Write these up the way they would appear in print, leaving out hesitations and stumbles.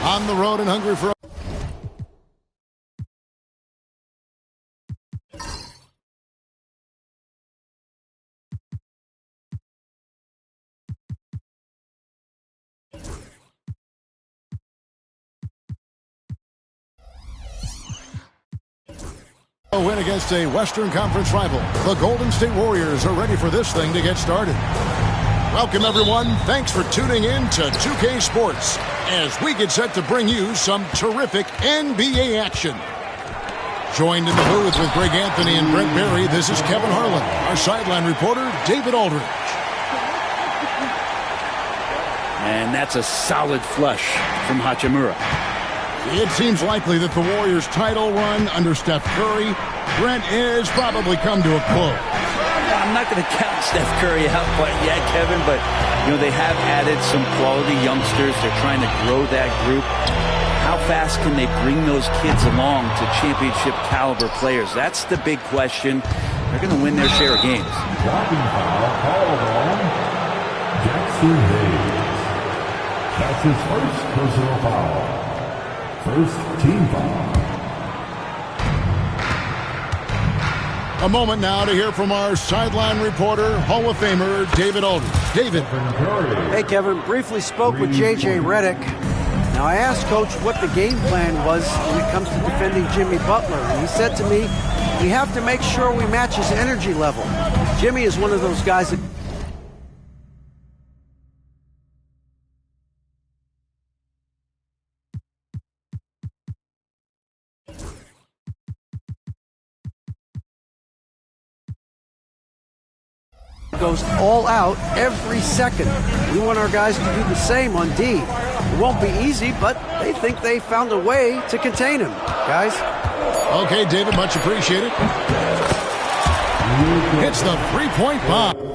On the road and hungry for a win against a Western Conference rival. The Golden State Warriors are ready for this thing to get started. Welcome, everyone. Thanks for tuning in to 2K Sports as we get set to bring you some terrific NBA action. Joined in the booth with Greg Anthony and Brent Berry, this is Kevin Harlan. Our sideline reporter, David Aldridge. And that's a solid flush from Hachimura. It seems likely that the Warriors' title run under Steph Curry, Brent, is probably come to a close. I'm not going to count Steph Curry out quite yet, Kevin, but they have added some quality youngsters. They're trying to grow that group. How fast can they bring those kids along to championship caliber players? That's the big question. They're going to win their share of games. Dropping foul called on Jackson Hayes. That's his first personal foul. First team foul. A moment now to hear from our sideline reporter, Hall of Famer David Aldridge. David. Hey, Kevin. Briefly spoke with J.J. Redick. Now, I asked Coach what the game plan was when it comes to defending Jimmy Butler. And he said to me, we have to make sure we match his energy level. Jimmy is one of those guys that goes all out every second. We want our guys to do the same on D. It won't be easy, but they think they found a way to contain him. Guys? Okay, David, much appreciated. Hits the three-point bomb.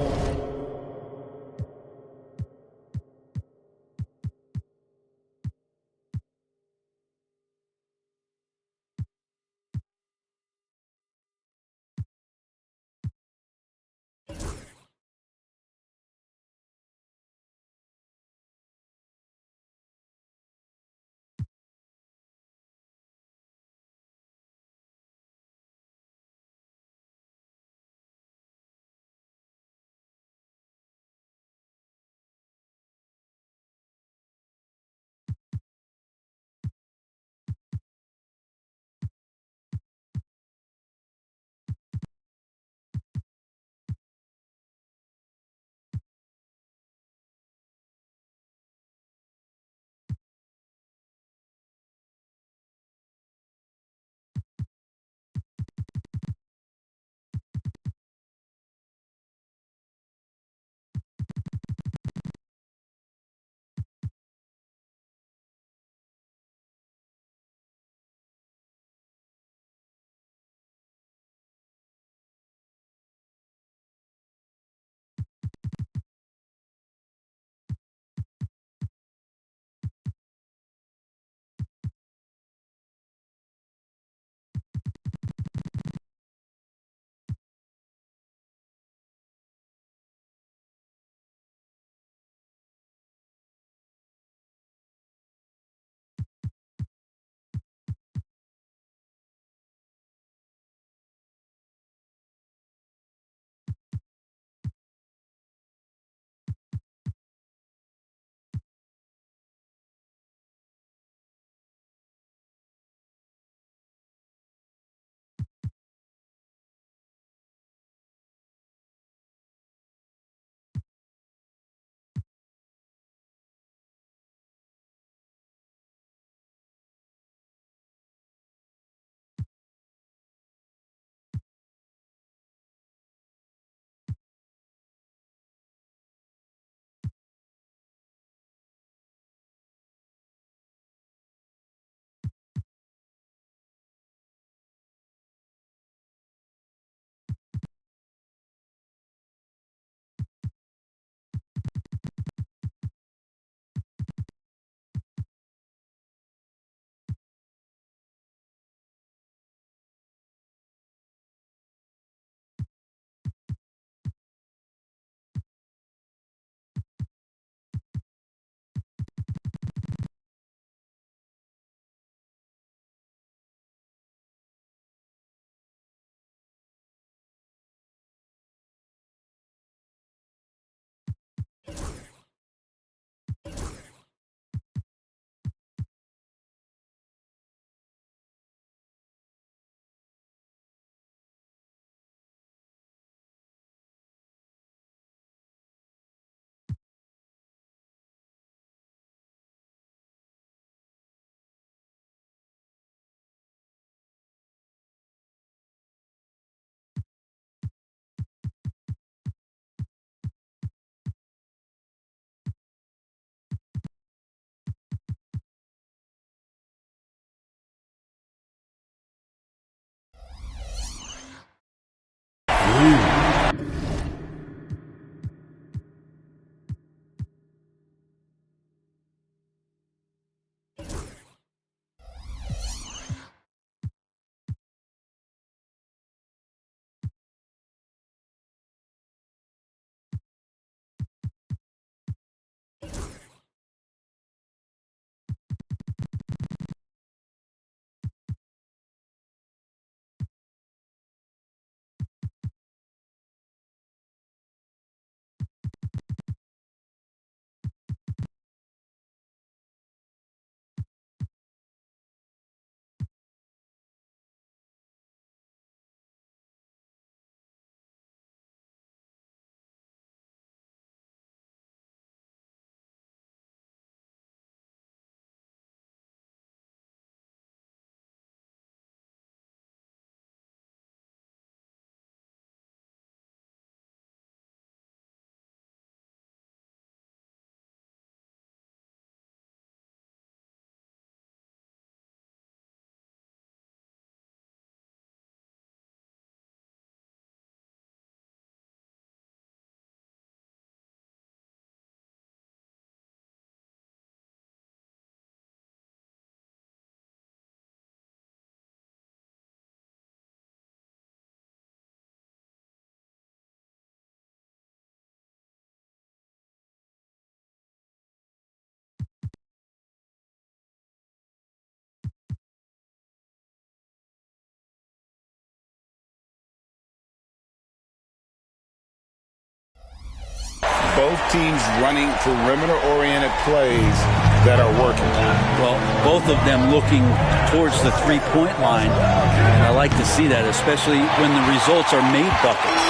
Both teams running perimeter-oriented plays that are working. Well, both of them looking towards the three-point line. And I like to see that, especially when the results are made buckets.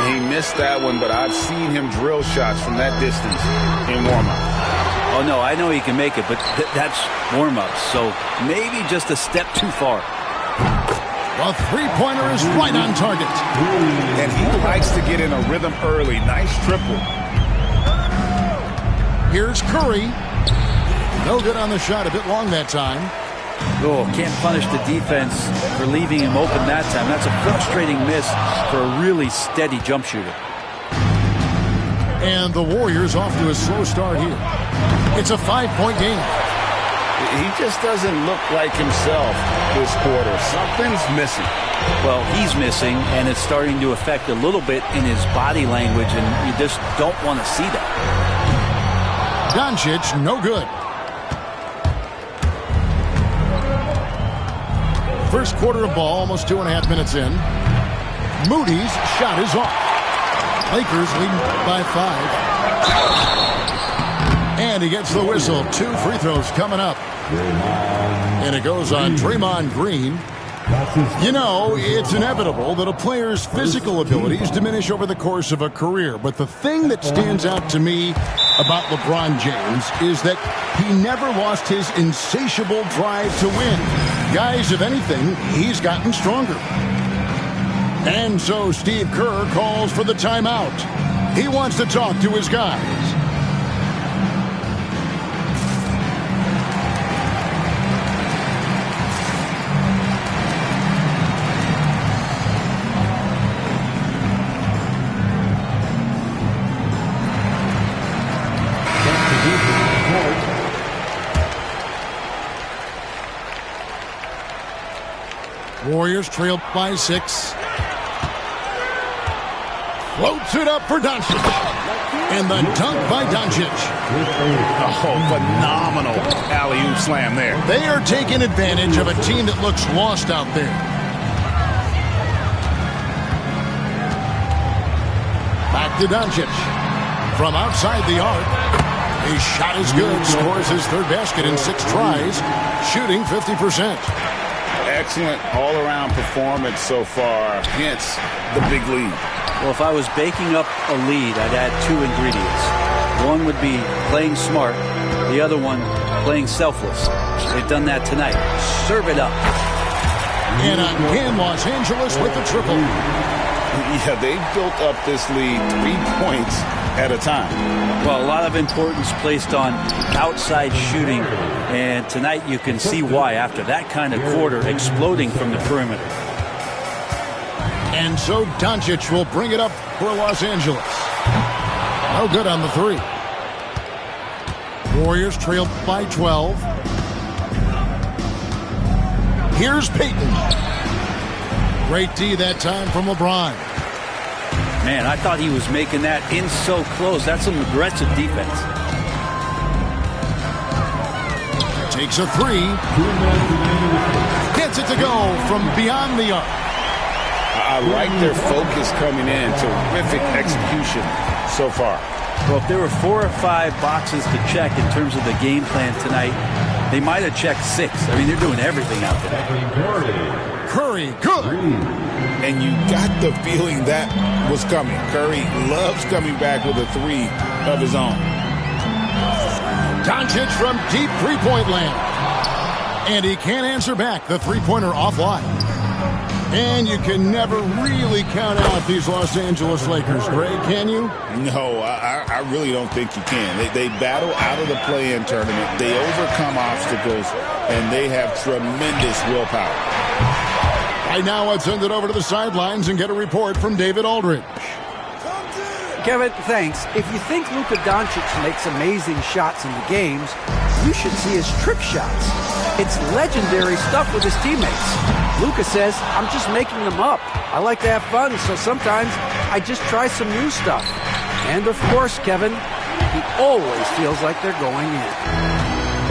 He missed that one, but I've seen him drill shots from that distance in warm-up. Oh, no, I know he can make it, but that's warm-ups. So maybe just a step too far. The three-pointer is right on target. And he likes to get in a rhythm early. Nice triple. Here's Curry. No good on the shot. A bit long that time. Oh, can't punish the defense for leaving him open that time. That's a frustrating miss for a really steady jump shooter. And the Warriors off to a slow start here. It's a 5-point game. He just doesn't look like himself this quarter. Something's missing. Well, he's missing, and it's starting to affect a little bit in his body language, and you just don't want to see that. Doncic, no good. First quarter of ball, almost 2.5 minutes in. Moody's shot is off. Lakers leading by 5. And he gets the whistle. 2 free throws coming up. And it goes on Draymond Green. You know, it's inevitable that a player's physical abilities diminish over the course of a career. But the thing that stands out to me about LeBron James is that he never lost his insatiable drive to win. Guys, if anything, he's gotten stronger. And so Steve Kerr calls for the timeout. He wants to talk to his guys. Warriors trailed by 6. Floats it up for Doncic. And the dunk by Doncic. Oh, phenomenal alley-oop slam there. They are taking advantage of a team that looks lost out there. Back to Doncic. From outside the arc. His shot is good. Scores his third basket in 6 tries. Shooting 50%. Excellent all-around performance so far, hence the big lead. Well, if I was baking up a lead, I'd add 2 ingredients. One would be playing smart. The other one, playing selfless. They've done that tonight. Serve it up. And again, Los Angeles with the triple. Yeah, they've built up this lead 3 points at a time. Well, a lot of importance placed on outside shooting, and tonight you can see why after that kind of quarter exploding from the perimeter. And so Doncic will bring it up for Los Angeles. No good on the three. Warriors trail by 12. Here's Payton. Great D that time from LeBron. Man, I thought he was making that in so close. That's some aggressive defense. Takes a three. Gets it to go from beyond the arc. I like their focus coming in. Terrific execution so far. Well, if there were 4 or 5 boxes to check in terms of the game plan tonight, they might have checked 6. I mean, they're doing everything out there. Curry, good. And you got the feeling that was coming. Curry loves coming back with a 3 of his own. Doncic from deep three-point land. And he can't answer back. The three-pointer offline. And you can never really count out these Los Angeles Lakers, Greg, can you? No, I really don't think you can. They battle out of the play-in tournament. They overcome obstacles, and they have tremendous willpower. Right now, let's send it over to the sidelines and get a report from David Aldridge. Kevin, thanks. If you think Luka Doncic makes amazing shots in the games, you should see his trick shots. It's legendary stuff with his teammates. Luka says, I'm just making them up. I like to have fun, so sometimes I just try some new stuff. And of course, Kevin, he always feels like they're going in.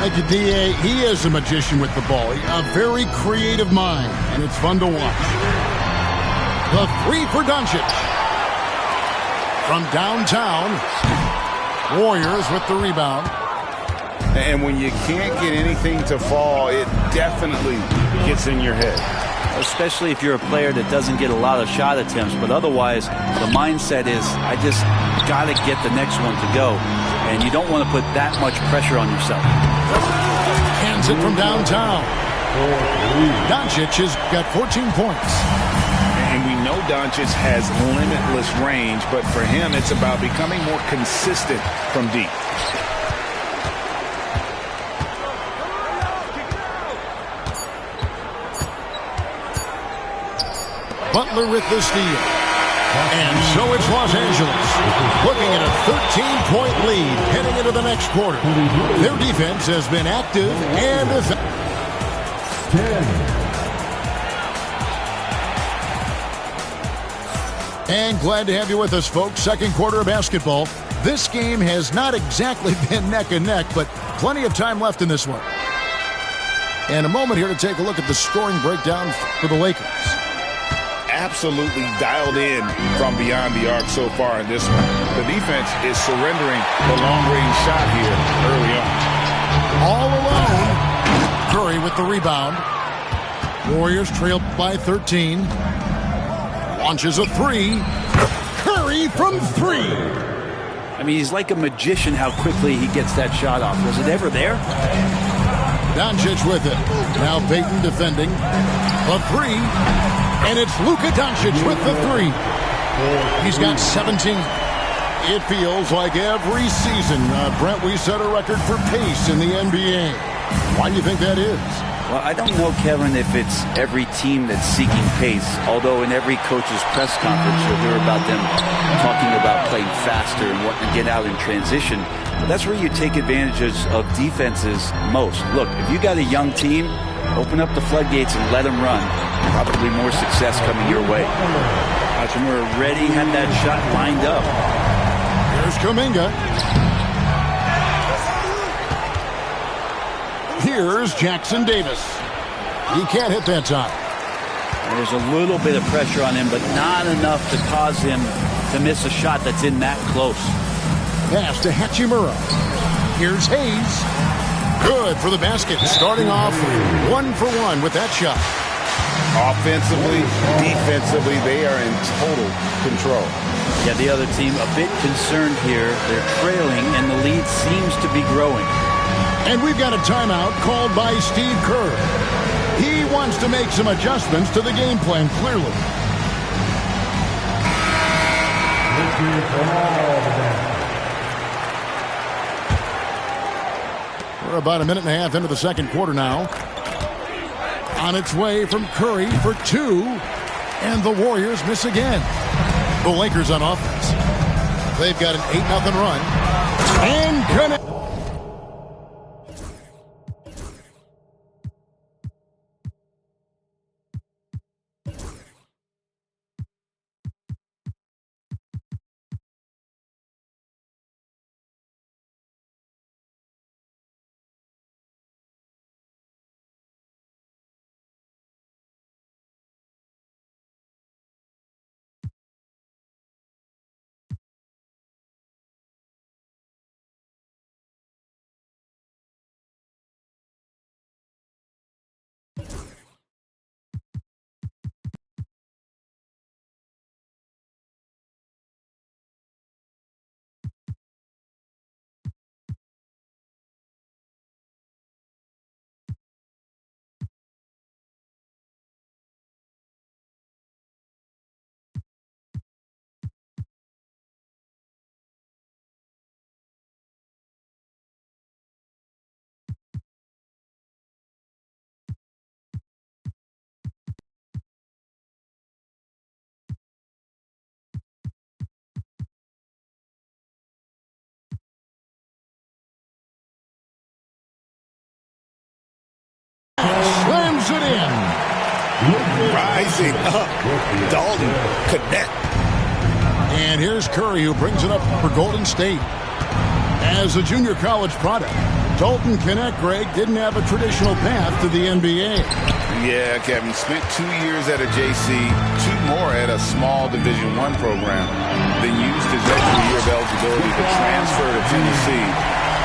Thank you, D.A. He is a magician with the ball. A very creative mind, and it's fun to watch. The three for Doncic. From downtown, Warriors with the rebound. And when you can't get anything to fall, it definitely gets in your head. Especially if you're a player that doesn't get a lot of shot attempts. But otherwise, the mindset is, I just got to get the next one to go. And you don't want to put that much pressure on yourself. Hands it from downtown. Doncic has got 14 points. And we know Doncic has limitless range, but for him, it's about becoming more consistent from deep. Butler with the steal. And so it's Los Angeles looking at a 13-point lead heading into the next quarter. Their defense has been active and effective. 10. And glad to have you with us, folks. Second quarter of basketball. This game has not exactly been neck and neck, but plenty of time left in this one. And a moment here to take a look at the scoring breakdown for the Lakers. Absolutely dialed in from beyond the arc so far in this one. The defense is surrendering the long-range shot here early on. All alone. Curry with the rebound. Warriors trailed by 13. Launches a three. Curry from 3. I mean, he's like a magician how quickly he gets that shot off. Was it ever there? Doncic with it. Now Payton defending. A 3. And it's Luka Doncic with the 3. He's got 17. It feels like every season, Brent, we set a record for pace in the NBA. Why do you think that is? Well, I don't know, Kevin, if it's every team that's seeking pace, although in every coach's press conference you'll hear about them talking about playing faster and wanting to get out in transition. But that's where you take advantages of defenses most. Look, if you got a young team, open up the floodgates and let them run. Probably more success coming your way. Hachimura already had that shot lined up. Here's Kuminga. Here's Jackson Davis. He can't hit that time. There's a little bit of pressure on him, but not enough to cause him to miss a shot that's in that close. Pass to Hachimura. Here's Hayes. Good for the basket. Starting off 1 for 1 with that shot. Offensively, defensively, they are in total control. Yeah, the other team a bit concerned here. They're trailing, and the lead seems to be growing. And we've got a timeout called by Steve Kerr. He wants to make some adjustments to the game plan, clearly. We're about a minute and a half into the second quarter now. On its way from Curry for 2. And the Warriors miss again. The Lakers on offense. They've got an 8-0 run. And connect. Slams it in. Rising up. Dalton connect. And here's Curry, who brings it up for Golden State. As a junior college product, Dalton Connect, Greg, didn't have a traditional path to the NBA. Yeah, Kevin. Spent 2 years at a JC, 2 more at a small Division I program. Then used his extra year of eligibility to transfer to Tennessee.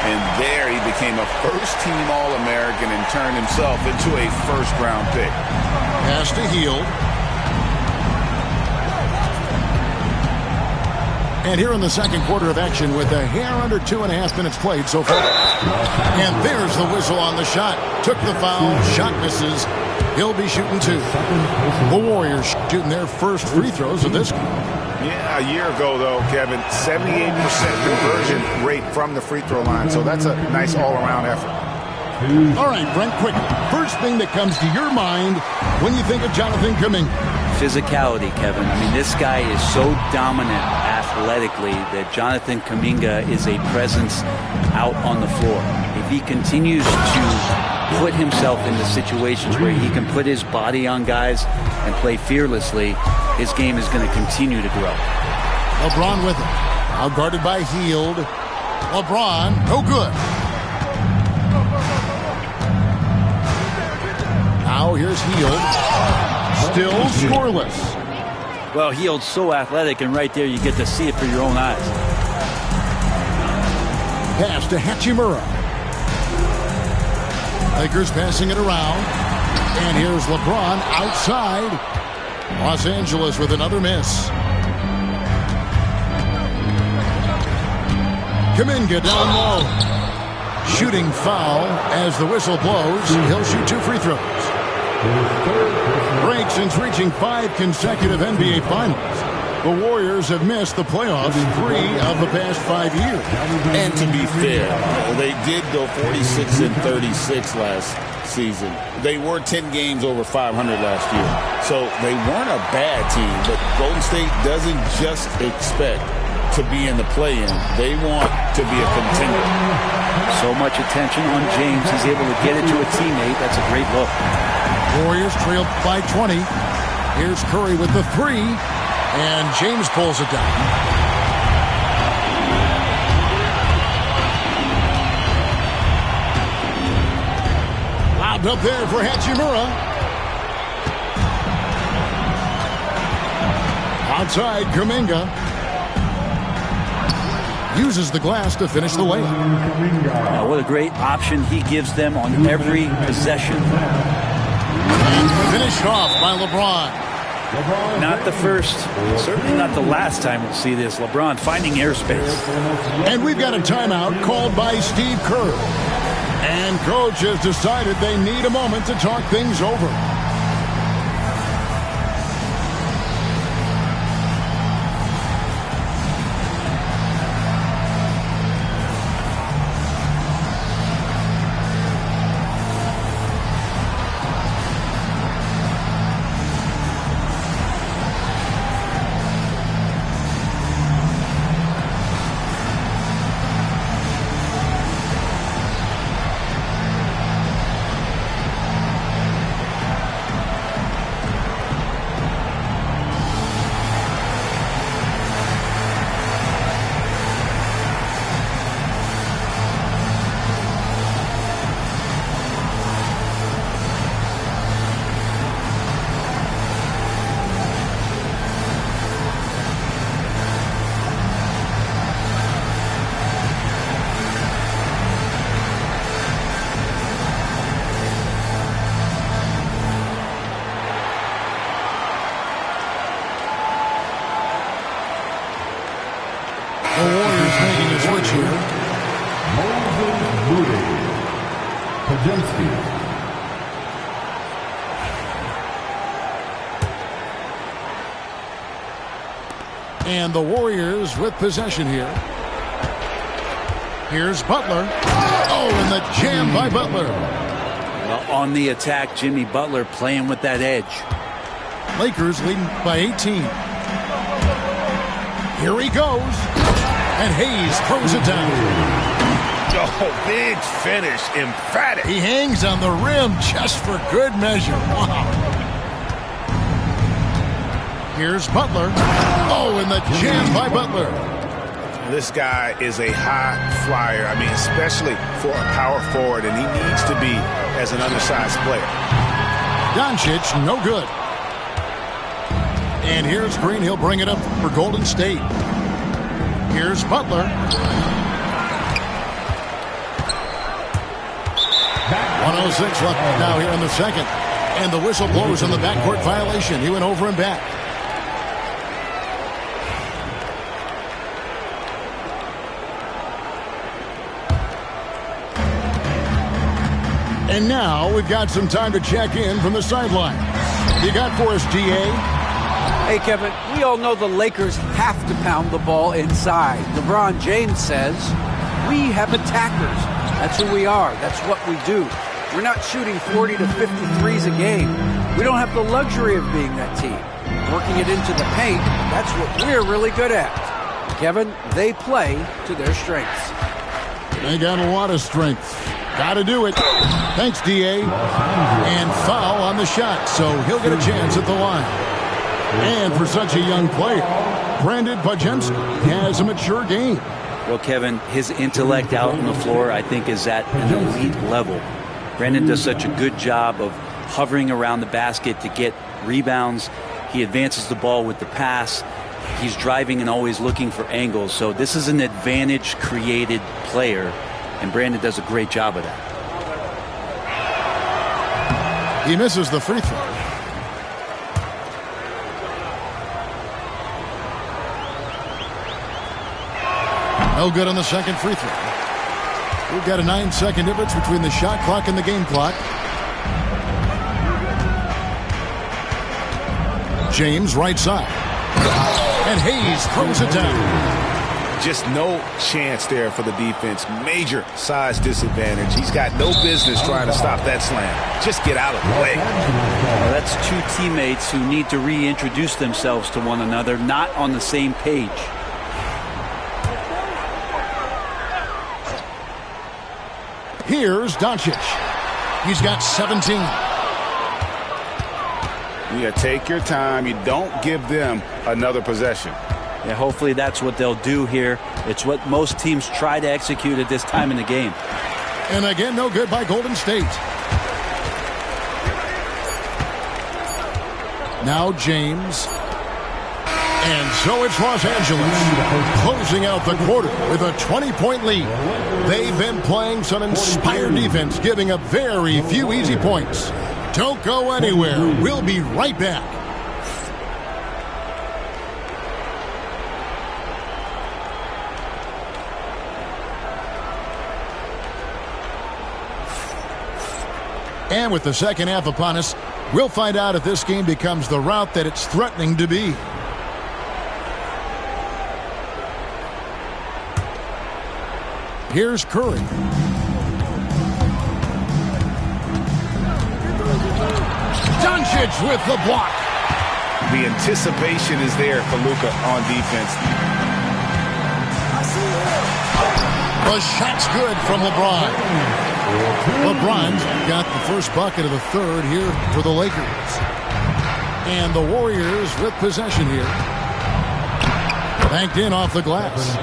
And there he became a first-team All-American and turned himself into a first-round pick. Pass to Hield. And here in the second quarter of action with a hair under 2.5 minutes played so far. And there's the whistle on the shot. Took the foul. Shot misses. He'll be shooting 2. The Warriors shooting their first free throws of this game. Yeah, a year ago, though, Kevin, 78% conversion rate from the free throw line. So that's a nice all-around effort. All right, Brent, quickly. First thing that comes to your mind when you think of Jonathan Kuminga. Physicality, Kevin. I mean, this guy is so dominant athletically that Jonathan Kuminga is a presence out on the floor. If he continues to put himself into situations where he can put his body on guys and play fearlessly, his game is going to continue to grow. LeBron with it. Now guarded by Hield. LeBron, no good. Now here's Hield. Still scoreless. Well, Hield's so athletic, and right there you get to see it for your own eyes. Pass to Hachimura. Lakers passing it around. And here's LeBron outside. Los Angeles with another miss. Kuminga down low. Shooting foul as the whistle blows. He'll shoot 2 free throws. Break since reaching 5 consecutive NBA Finals. The Warriors have missed the playoffs 3 of the past 5 years. And to be fair, they did go 46-36 last season. They were 10 games over 500 last year. So they weren't a bad team, but Golden State doesn't just expect to be in the play-in. They want to be a contender. So much attention on James. He's able to get it to a teammate. That's a great look. Warriors trailed by 20. Here's Curry with the 3. And James pulls it down. Lobbed up there for Hachimura. Outside, Kuminga. Uses the glass to finish the layup. Now, what a great option he gives them on every possession. And finished off by LeBron. Not the first, certainly not the last time we'll see this. LeBron finding airspace. And we've got a timeout called by Steve Kerr. And coach has decided they need a moment to talk things over. Warriors making a switch here. Moses Moody. Pajemski. And the Warriors with possession here. Here's Butler. Oh, and the jam by Butler. Well, on the attack, Jimmy Butler playing with that edge. Lakers leading by 18. Here he goes. And Hayes throws it down. Oh, big finish. Emphatic. He hangs on the rim just for good measure. Wow. Here's Butler. Oh, and the jam by Butler. This guy is a high flyer. I mean, especially for a power forward, and he needs to be as an undersized player. Doncic, no good. And here's Green. He'll bring it up for Golden State. Here's Butler. 1:06 left now here in the second. And the whistle blows on the backcourt violation. He went over and back. And now we've got some time to check in from the sideline. You got for us, DA? Hey, Kevin, we all know the Lakers have to pound the ball inside. LeBron James says, we have attackers. That's who we are. That's what we do. We're not shooting 40 to 50 threes a game. We don't have the luxury of being that team. Working it into the paint, that's what we're really good at. Kevin, they play to their strengths. They got a lot of strength. Got to do it. Thanks, DA. And foul on the shot, so he'll get a chance at the line. And for such a young player, Brandon Pajemski has a mature game. Well, Kevin, his intellect out on the floor, I think, is at an elite level. Brandon does such a good job of hovering around the basket to get rebounds. He advances the ball with the pass. He's driving and always looking for angles. So this is an advantage-created player, and Brandon does a great job of that. He misses the free throw. No good on the second free throw. We've got a 9-second difference between the shot clock and the game clock. James right side. And Hayes throws it down. Just no chance there for the defense. Major size disadvantage. He's got no business trying to stop that slam. Just get out of the way. Well, that's two teammates who need to reintroduce themselves to one another, not on the same page. Here's Doncic. He's got 17. Yeah, take your time. You don't give them another possession. Yeah, hopefully that's what they'll do here. It's what most teams try to execute at this time in the game. And again, no good by Golden State. Now James. And so it's Los Angeles closing out the quarter with a 20-point lead. They've been playing some inspired defense, giving up very few easy points. Don't go anywhere. We'll be right back. And with the second half upon us, we'll find out if this game becomes the route that it's threatening to be. Here's Curry. Doncic with the block. The anticipation is there for Luka on defense. The shot's good from LeBron. LeBron's got the first bucket of the third here for the Lakers. And the Warriors with possession here. Banked in off the glass.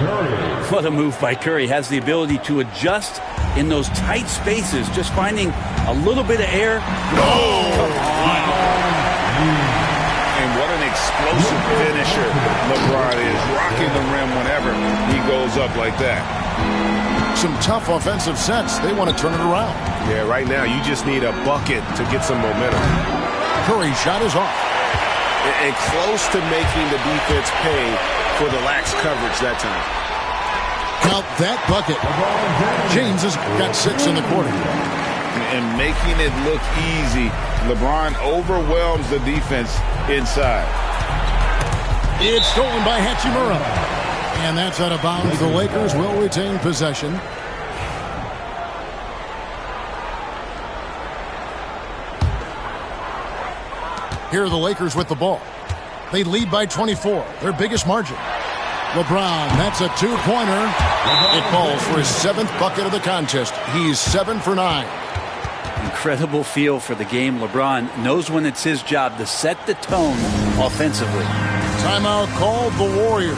What a move by Curry. Has the ability to adjust in those tight spaces, just finding a little bit of air. And what an explosive finisher LeBron is, rocking the rim whenever he goes up like that. Some tough offensive sets. They want to turn it around. Yeah, right now you just need a bucket to get some momentum. Curry's shot is off. And close to making the defense pay for the lax coverage that time. Now that bucket. James has got 6 in the quarter. And making it look easy, LeBron overwhelms the defense inside. It's stolen by Hachimura. And that's out of bounds. The Lakers will retain possession. Here are the Lakers with the ball. They lead by 24, their biggest margin. LeBron, that's a 2-pointer. It falls for his 7th bucket of the contest. He's 7 for 9. Incredible feel for the game. LeBron knows when it's his job to set the tone offensively. Timeout called the Warriors.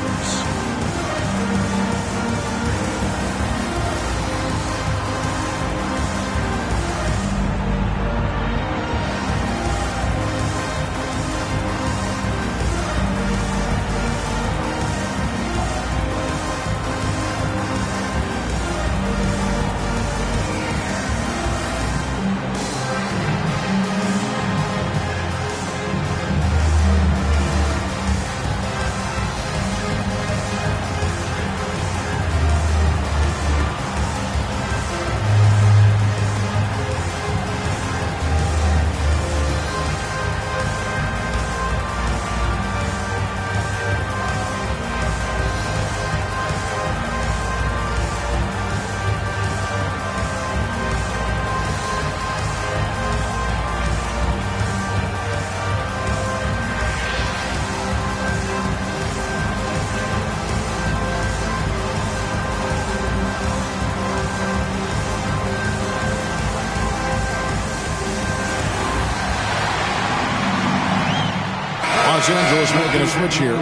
Los Angeles making a switch here.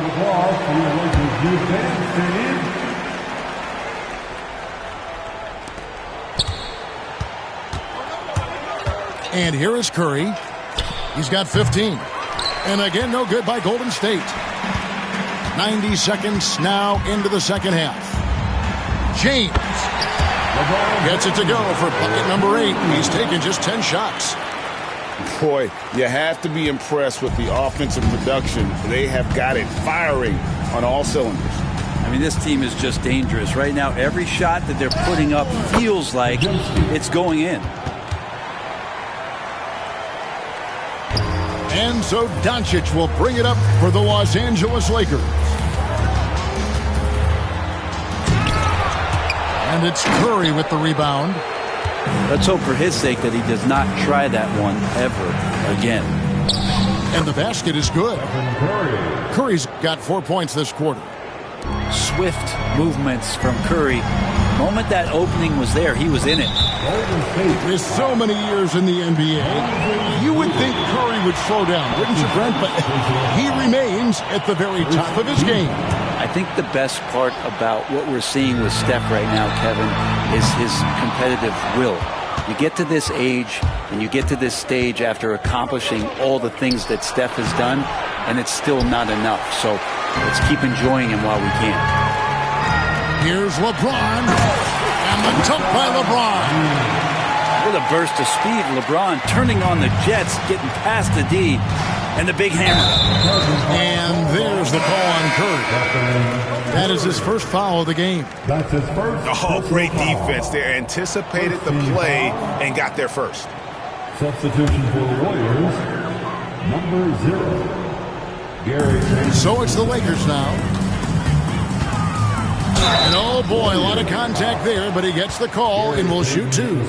And here is Curry. He's got 15. And again, no good by Golden State. 90 seconds now into the second half. James gets it to go for bucket number 8. He's taken just 10 shots. Boy, you have to be impressed with the offensive production. They have got it firing on all cylinders. I mean, this team is just dangerous. Right now, every shot that they're putting up feels like it's going in. And so Doncic will bring it up for the Los Angeles Lakers. And it's Curry with the rebound. Let's hope for his sake that he does not try that one ever again. And the basket is good. Curry's got 4 points this quarter. Swift movements from Curry. The moment that opening was there, he was in it. With so many years in the NBA, you would think Curry would slow down, wouldn't you, Brent? But he remains at the very top of his game. I think the best part about what we're seeing with Steph right now, Kevin, is his competitive will. You get to this age and you get to this stage after accomplishing all the things that Steph has done, and it's still not enough. So let's keep enjoying him while we can. Here's LeBron, and the dunk by LeBron. What a burst of speed. LeBron turning on the Jets, getting past the D, and the big hammer. And there's the call on Curry. That is his first foul of the game. That's his first. Oh, great defense there. Anticipated the play and got there first. Substitution for the Warriors, number 0. Gary. So it's the Lakers now. And oh boy, a lot of contact there, but he gets the call and will shoot 2.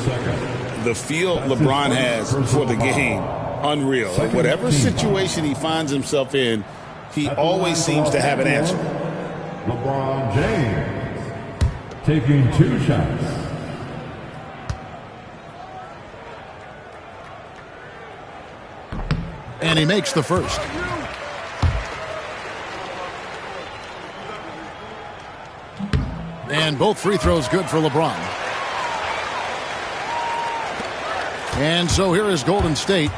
The feel LeBron has for the game, unreal. Whatever situation he finds himself in, he always seems to have an answer. LeBron James taking 2 shots. And he makes the first. And both free throws good for LeBron. And so here is Golden State.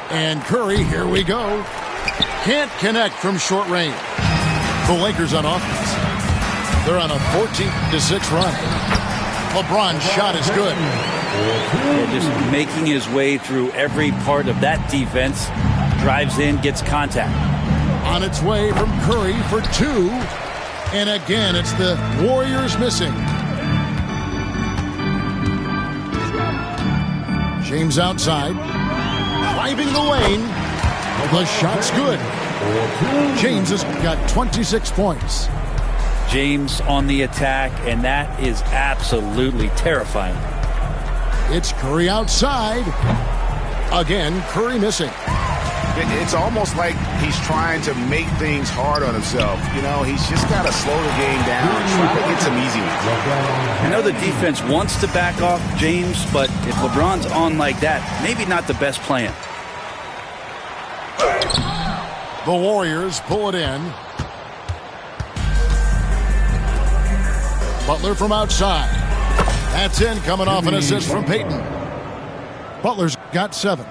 And Curry, here we go. Can't connect from short range. The Lakers on offense. They're on a 14-6 run. LeBron's shot is good. Yeah, just making his way through every part of that defense. Drives in, gets contact. On its way from Curry for 2. And again, it's the Warriors missing. James outside. Driving the lane. The shot's good. James has got 26 points. James on the attack, and that is absolutely terrifying. It's Curry outside. Again, Curry missing. It's almost like he's trying to make things hard on himself. You know, he's just got to slow the game down and try to get some easy ones. I know the defense wants to back off James, but if LeBron's on like that, maybe not the best plan. The Warriors pull it in. Butler from outside. That's in, coming off an assist from Payton. Butler's got 7.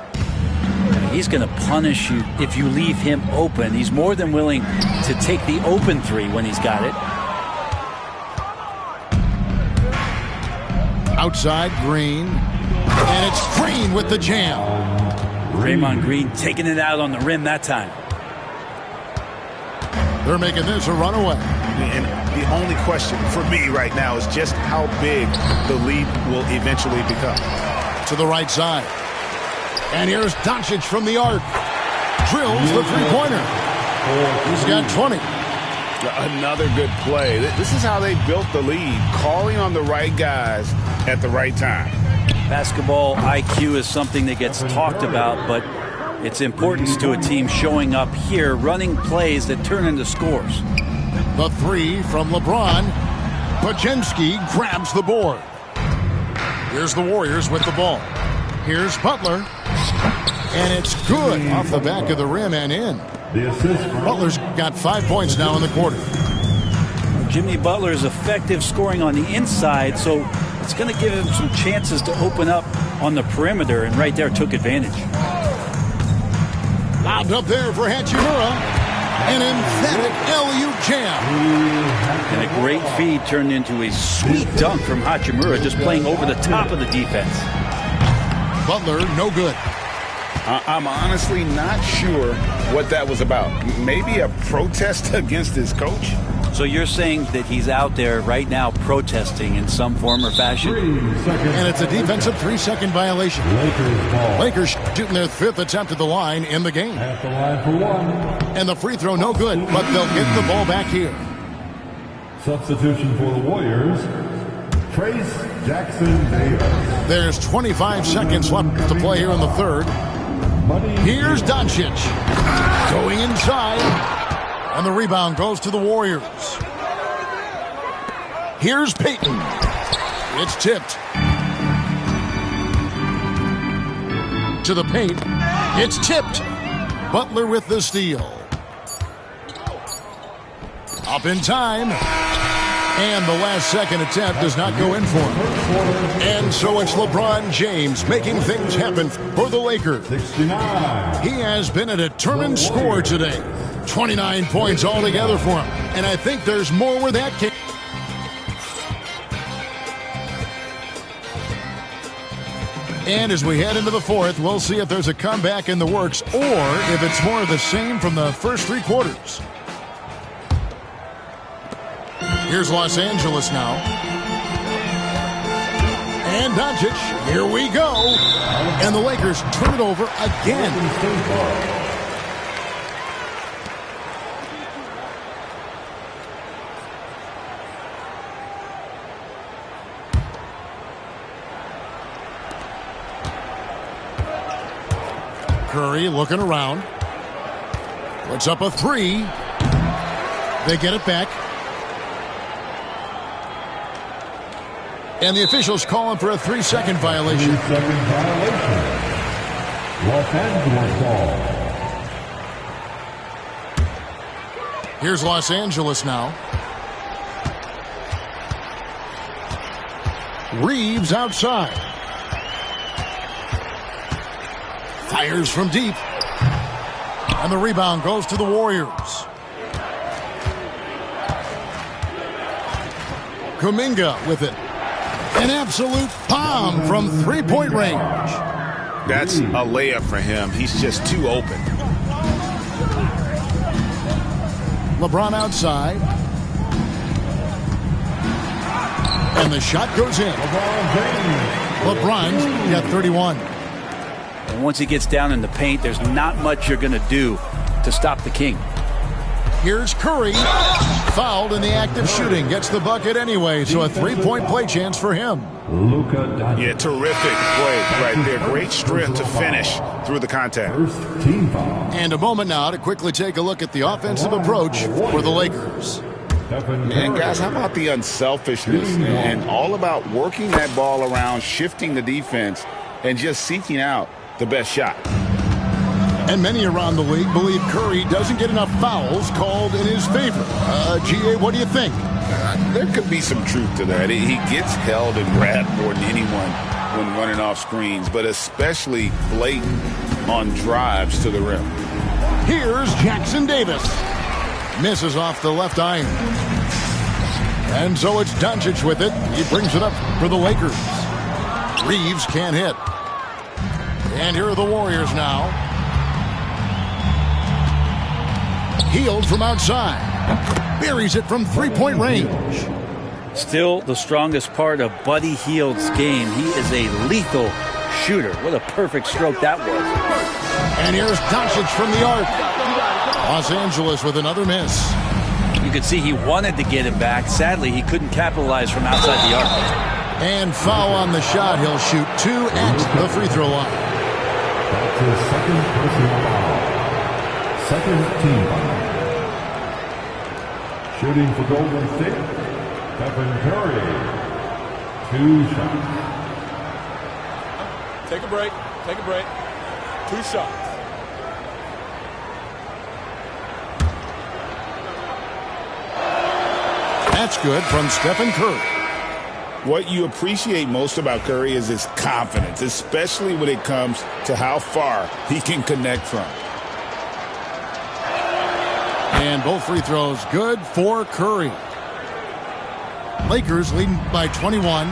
He's going to punish you if you leave him open. He's more than willing to take the open 3 when he's got it. Outside, Green. And it's Green with the jam. Draymond Green taking it out on the rim that time. They're making this a runaway. And the only question for me right now is just how big the lead will eventually become. To the right side. And here's Doncic from the arc. Drills the three-pointer. He's got 20. Another good play. This is how they built the lead, calling on the right guys at the right time. Basketball IQ is something that gets talked about, but its importance to a team showing up here, running plays that turn into scores. The 3 from LeBron. Podziemski grabs the board. Here's the Warriors with the ball. Here's Butler. And it's good off the back of the rim and in. Butler's got 5 points now in the quarter. Jimmy Butler is effective scoring on the inside, so it's going to give him some chances to open up on the perimeter, and right there took advantage. Lobbed up there for Hachimura. An emphatic LU jam. And a great feed turned into a sweet dunk from Hachimura, just playing over the top of the defense. Butler, no good. I'm honestly not sure what that was about. Maybe a protest against his coach? So you're saying that he's out there right now protesting in some form or fashion? And it's a defensive 3-second violation. Lakers shooting their 5th attempt at the line in the game. At the line for 1. And the free throw no good, but they'll get the ball back here. Substitution for the Warriors, Trace Jackson-Davis. There's 25 seconds left to play here in the third. Here's Doncic. Going inside. And the rebound goes to the Warriors. Here's Payton. It's tipped. To the paint. It's tipped. Butler with the steal. Up in time. And the last second attempt does not go in for him. And so it's LeBron James making things happen for the Lakers. 69. He has been a determined scorer today. 29 points altogether for him. And I think there's more where that came. And as we head into the fourth, we'll see if there's a comeback in the works or if it's more of the same from the first 3 quarters. Here's Los Angeles now. And Doncic, here we go. And the Lakers turn it over again. Curry looking around. Puts up a 3. They get it back. And the officials calling for a 3-second violation. 3-second violation. Los Angeles ball. Here's Los Angeles now. Reeves outside. Fires from deep. And the rebound goes to the Warriors. Kuminga with it. An absolute bomb from 3-point range. That's a layup for him. He's just too open. LeBron outside. And the shot goes in. LeBron's got 31. And once he gets down in the paint, there's not much you're going to do to stop the King. Here's Curry. Fouled in the act of shooting. Gets the bucket anyway, so a three-point play chance for him. Yeah, terrific play right there. Great strength to finish through the contact. And a moment now to quickly take a look at the offensive approach for the Lakers. And guys, how about the unselfishness and all about working that ball around, shifting the defense, and just seeking out the best shot. And many around the league believe Curry doesn't get enough fouls called in his favor. G.A., what do you think? There could be some truth to that. He gets held and grabbed more than anyone when running off screens, but especially blatant on drives to the rim. Here's Jackson Davis. Misses off the left iron. And so it's Doncic with it. He brings it up for the Lakers. Reeves can't hit. And here are the Warriors now. Hield from outside. Buries it from three-point range. Still the strongest part of Buddy Hield's game. He is a lethal shooter. What a perfect stroke that was. And here's Doncic from the arc. Los Angeles with another miss. You could see he wanted to get it back. Sadly, he couldn't capitalize from outside the arc. And foul on the shot. He'll shoot 2 at the free throw line. That's his second personal foul. Second team foul. Shooting for Golden State, Stephen Curry. 2 shots. Take a break. Take a break. 2 shots. That's good from Stephen Curry. What you appreciate most about Curry is his confidence, especially when it comes to how far he can connect from. And both free throws good for Curry. Lakers leading by 21.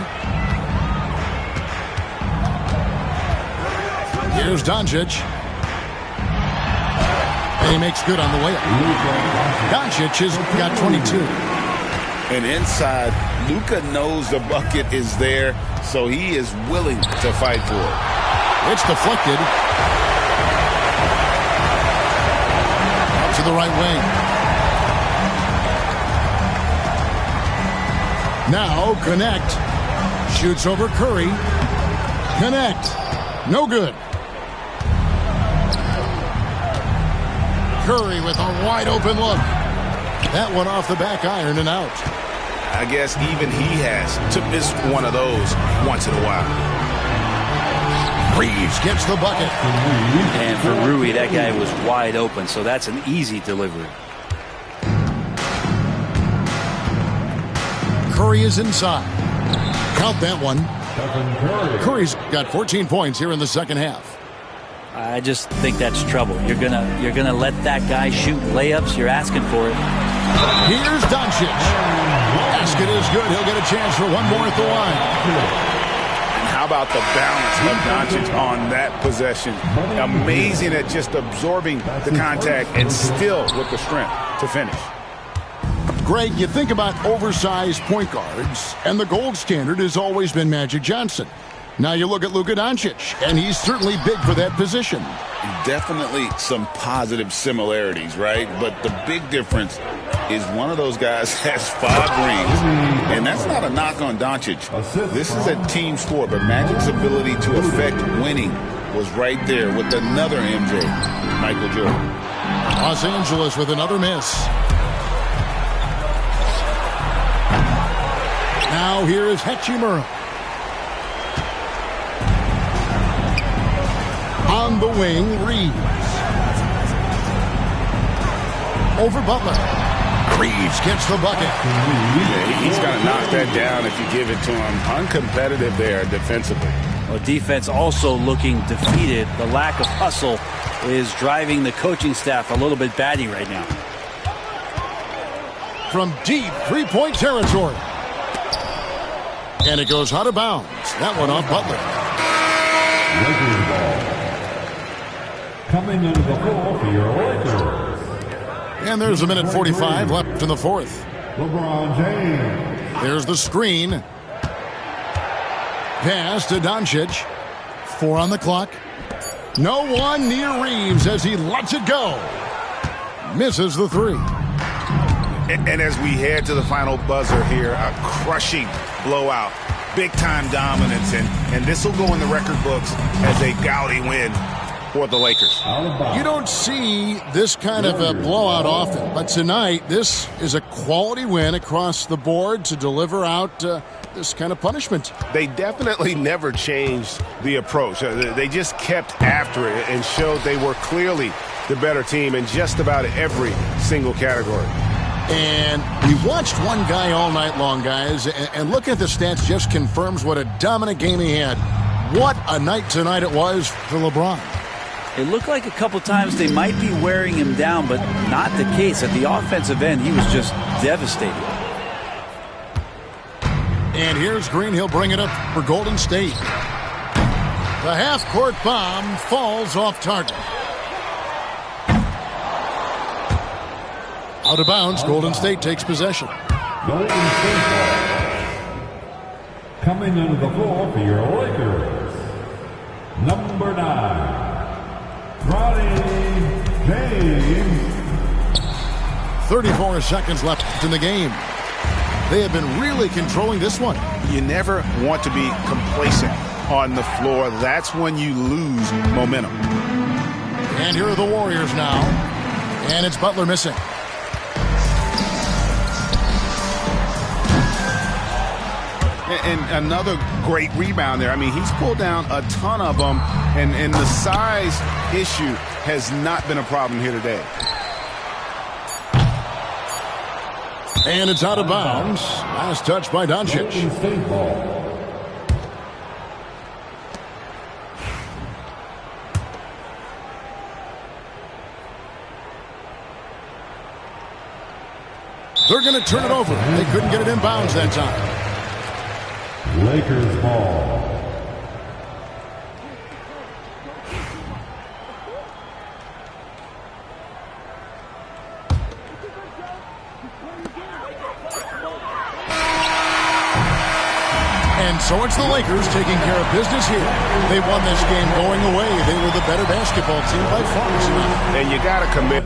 Here's Doncic. And he makes good on the layup. Doncic has got 22. And inside, Luka knows the bucket is there, so he is willing to fight for it. It's deflected. Out to the right wing. Now, Connect. Shoots over Curry. Connect. No good. Curry with a wide open look. That one off the back iron and out. I guess even he has to miss one of those once in a while. Reeves gets the bucket. And for Rui, that guy was wide open, so that's an easy delivery. Curry is inside. Count that one. Curry's got 14 points here in the second half. I just think that's trouble. You're gonna let that guy shoot layups. You're asking for it. Here's Doncic. Basket is good. He'll get a chance for one more at the line. And how about the balance of Doncic on that possession? Amazing at just absorbing the contact and still with the strength to finish. Greg, you think about oversized point guards, and the gold standard has always been Magic Johnson. Now you look at Luka Doncic, and he's certainly big for that position. Definitely some positive similarities, right? But the big difference is one of those guys has 5 rings, and that's not a knock on Doncic. This is a team sport, but Magic's ability to affect winning was right there with another MJ, Michael Jordan. Los Angeles with another miss. Now here is Hachimura. On the wing, Reeves. Over Butler. Reeves gets the bucket. Yeah, he's got to knock that down if you give it to him. Uncompetitive there defensively. Well, defense also looking defeated. The lack of hustle is driving the coaching staff a little bit batty right now. From deep three-point territory. And it goes out of bounds. That one off Butler. Lakers ball. Coming into the floor for your Lakers. And there's a minute 45 left in the fourth. LeBron James. There's the screen. pass to Doncic. 4 on the clock. No one near Reeves as he lets it go. Misses the 3. And as we head to the final buzzer here, a crushing blowout. Big-time dominance, and this will go in the record books as a gaudy win for the Lakers. You don't see this kind of a blowout often, but tonight this is a quality win across the board to deliver out this kind of punishment. They definitely never changed the approach. They just kept after it and showed they were clearly the better team in just about every single category. And we watched one guy all night long, guys, and looking at the stats just confirms what a dominant game he had. What a night tonight it was for LeBron. It looked like a couple times they might be wearing him down, but not the case. At the offensive end, he was just devastated. And here's Green. He'll bring it up for Golden State. The half-court bomb falls off target. Out of bounds, Golden State takes possession. Golden State ball. Coming onto the floor for your Lakers, number 9, Bronny James. 34 seconds left in the game. They have been really controlling this one. You never want to be complacent on the floor. That's when you lose momentum. And here are the Warriors now. And it's Butler missing. And another great rebound there. I mean, he's pulled down a ton of them, and the size issue has not been a problem here today. And it's out of bounds. Last touch by Doncic. Golden State ball. They're going to turn it over. They couldn't get it in bounds that time. Lakers ball. And so it's the Lakers taking care of business here. They won this game going away. They were the better basketball team by far tonight. And you got to commit